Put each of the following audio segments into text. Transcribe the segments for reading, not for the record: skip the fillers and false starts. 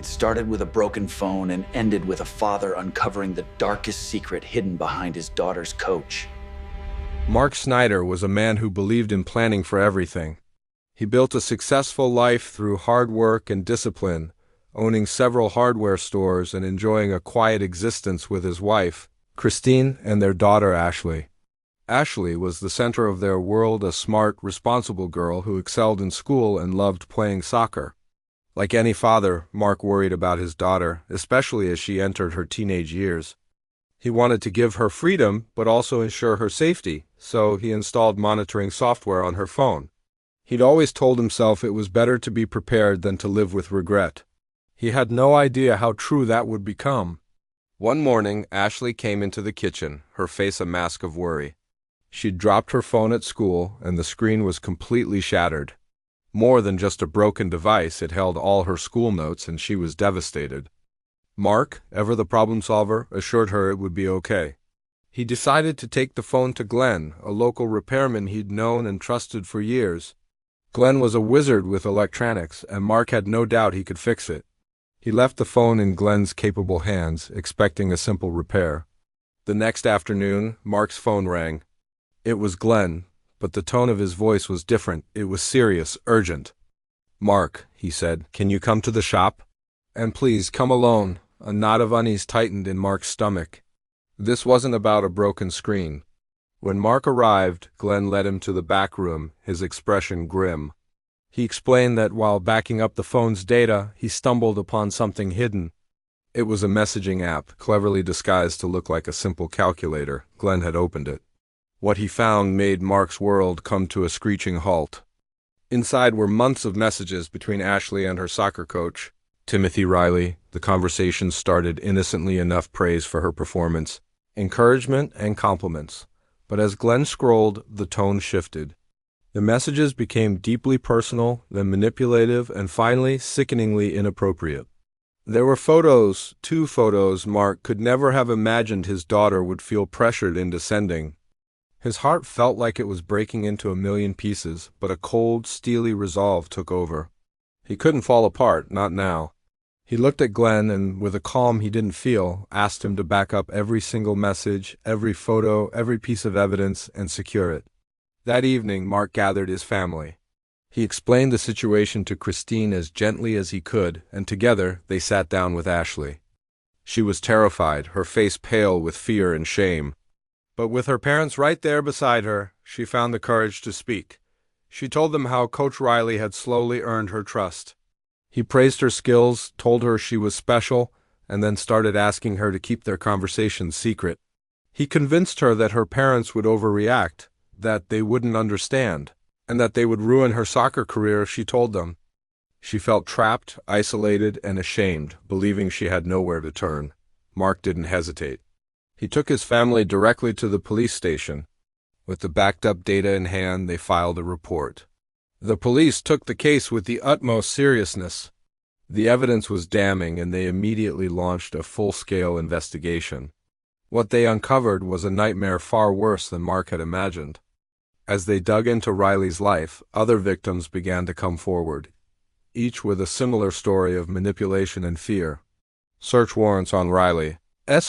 It started with a broken phone and ended with a father uncovering the darkest secret hidden behind his daughter's coach. Mark Snyder was a man who believed in planning for everything. He built a successful life through hard work and discipline, owning several hardware stores and enjoying a quiet existence with his wife, Christine, and their daughter, Ashley. Ashley was the center of their world, a smart, responsible girl who excelled in school and loved playing soccer. Like any father, Mark worried about his daughter, especially as she entered her teenage years. He wanted to give her freedom, but also ensure her safety, so he installed monitoring software on her phone. He'd always told himself it was better to be prepared than to live with regret. He had no idea how true that would become. One morning, Ashley came into the kitchen, her face a mask of worry. She'd dropped her phone at school, and the screen was completely shattered. More than just a broken device, it held all her school notes, and she was devastated. Mark, ever the problem solver, assured her it would be okay. He decided to take the phone to Glenn, a local repairman he'd known and trusted for years. Glenn was a wizard with electronics, and Mark had no doubt he could fix it. He left the phone in Glenn's capable hands, expecting a simple repair. The next afternoon, Mark's phone rang. It was Glenn, but the tone of his voice was different. It was serious, urgent. "Mark," he said, "can you come to the shop? And please, come alone." A knot of unease tightened in Mark's stomach. This wasn't about a broken screen. When Mark arrived, Glenn led him to the back room, his expression grim. He explained that while backing up the phone's data, he stumbled upon something hidden. It was a messaging app, cleverly disguised to look like a simple calculator. Glenn had opened it. What he found made Mark's world come to a screeching halt. Inside were months of messages between Ashley and her soccer coach, Timothy Riley. The conversation started innocently enough praise for her performance, encouragement and compliments. But as Glenn scrolled, the tone shifted. The messages became deeply personal, then manipulative, and finally sickeningly inappropriate. There were photos, 2 photos Mark could never have imagined his daughter would feel pressured into sending. His heart felt like it was breaking into a million pieces, but a cold, steely resolve took over. He couldn't fall apart, not now. He looked at Glenn and, with a calm he didn't feel, asked him to back up every single message, every photo, every piece of evidence, and secure it. That evening, Mark gathered his family. He explained the situation to Christine as gently as he could, and together they sat down with Ashley. She was terrified, her face pale with fear and shame. But with her parents right there beside her, she found the courage to speak. She told them how Coach Riley had slowly earned her trust. He praised her skills, told her she was special, and then started asking her to keep their conversations secret. He convinced her that her parents would overreact, that they wouldn't understand, and that they would ruin her soccer career if she told them. She felt trapped, isolated, and ashamed, believing she had nowhere to turn. Mark didn't hesitate. He took his family directly to the police station. With the backed-up data in hand, they filed a report. The police took the case with the utmost seriousness. The evidence was damning, and they immediately launched a full-scale investigation. What they uncovered was a nightmare far worse than Mark had imagined. As they dug into Riley's life, other victims began to come forward, each with a similar story of manipulation and fear. Search warrants on Riley's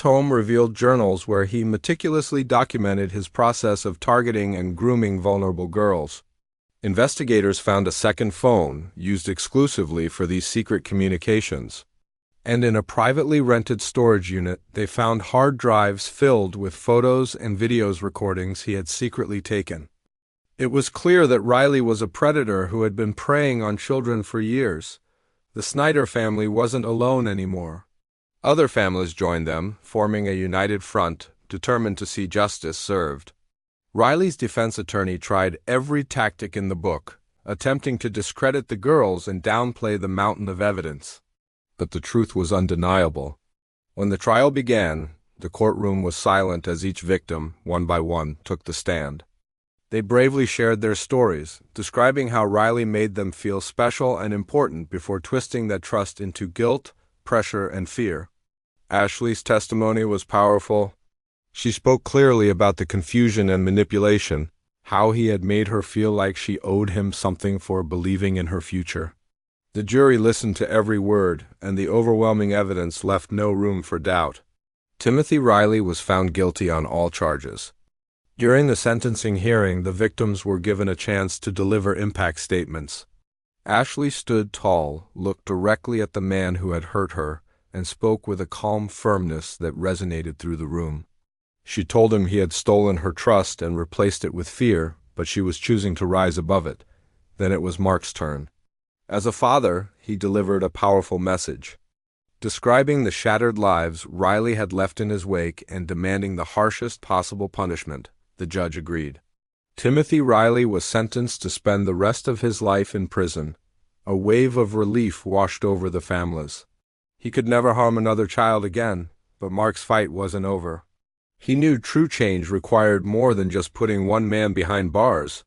home revealed journals where he meticulously documented his process of targeting and grooming vulnerable girls. Investigators found a second phone, used exclusively for these secret communications. And in a privately rented storage unit, they found hard drives filled with photos and videos recordings he had secretly taken. It was clear that Riley was a predator who had been preying on children for years. The Snyder family wasn't alone anymore. Other families joined them, forming a united front, determined to see justice served. Riley's defense attorney tried every tactic in the book, attempting to discredit the girls and downplay the mountain of evidence. But the truth was undeniable. When the trial began, the courtroom was silent as each victim, one by one, took the stand. They bravely shared their stories, describing how Riley made them feel special and important before twisting that trust into guilt, pressure, and fear. Ashley's testimony was powerful. She spoke clearly about the confusion and manipulation, how he had made her feel like she owed him something for believing in her future. The jury listened to every word, and the overwhelming evidence left no room for doubt. Timothy Riley was found guilty on all charges. During the sentencing hearing, the victims were given a chance to deliver impact statements. Ashley stood tall, looked directly at the man who had hurt her, and spoke with a calm firmness that resonated through the room. She told him he had stolen her trust and replaced it with fear, but she was choosing to rise above it. Then it was Mark's turn. As a father, he delivered a powerful message. Describing the shattered lives Riley had left in his wake and demanding the harshest possible punishment, the judge agreed. Timothy Riley was sentenced to spend the rest of his life in prison. A wave of relief washed over the families. He could never harm another child again, but Mark's fight wasn't over. He knew true change required more than just putting one man behind bars.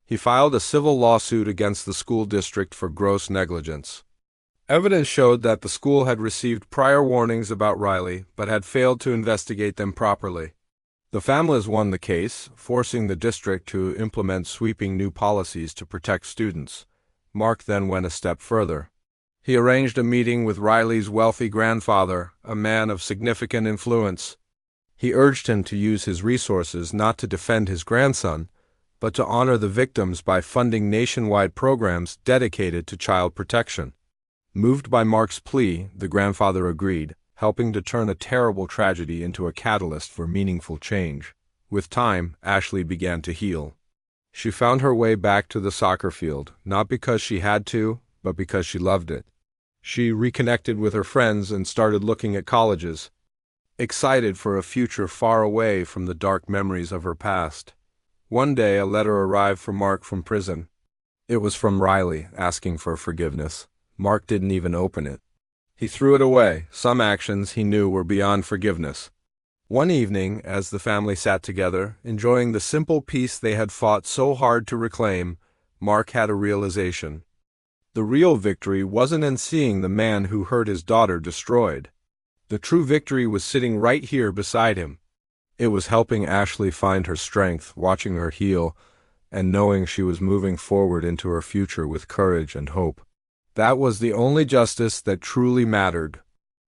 He filed a civil lawsuit against the school district for gross negligence. Evidence showed that the school had received prior warnings about Riley, but had failed to investigate them properly. The families won the case, forcing the district to implement sweeping new policies to protect students. Mark then went a step further. He arranged a meeting with Riley's wealthy grandfather, a man of significant influence. He urged him to use his resources not to defend his grandson, but to honor the victims by funding nationwide programs dedicated to child protection. Moved by Mark's plea, the grandfather agreed, helping to turn a terrible tragedy into a catalyst for meaningful change. With time, Ashley began to heal. She found her way back to the soccer field, not because she had to, but because she loved it. She reconnected with her friends and started looking at colleges, excited for a future far away from the dark memories of her past. One day, a letter arrived for Mark from prison. It was from Riley, asking for forgiveness. Mark didn't even open it. He threw it away. Some actions he knew were beyond forgiveness. One evening, as the family sat together, enjoying the simple peace they had fought so hard to reclaim, Mark had a realization. The real victory wasn't in seeing the man who hurt his daughter destroyed. The true victory was sitting right here beside him. It was helping Ashley find her strength, watching her heal, and knowing she was moving forward into her future with courage and hope. That was the only justice that truly mattered.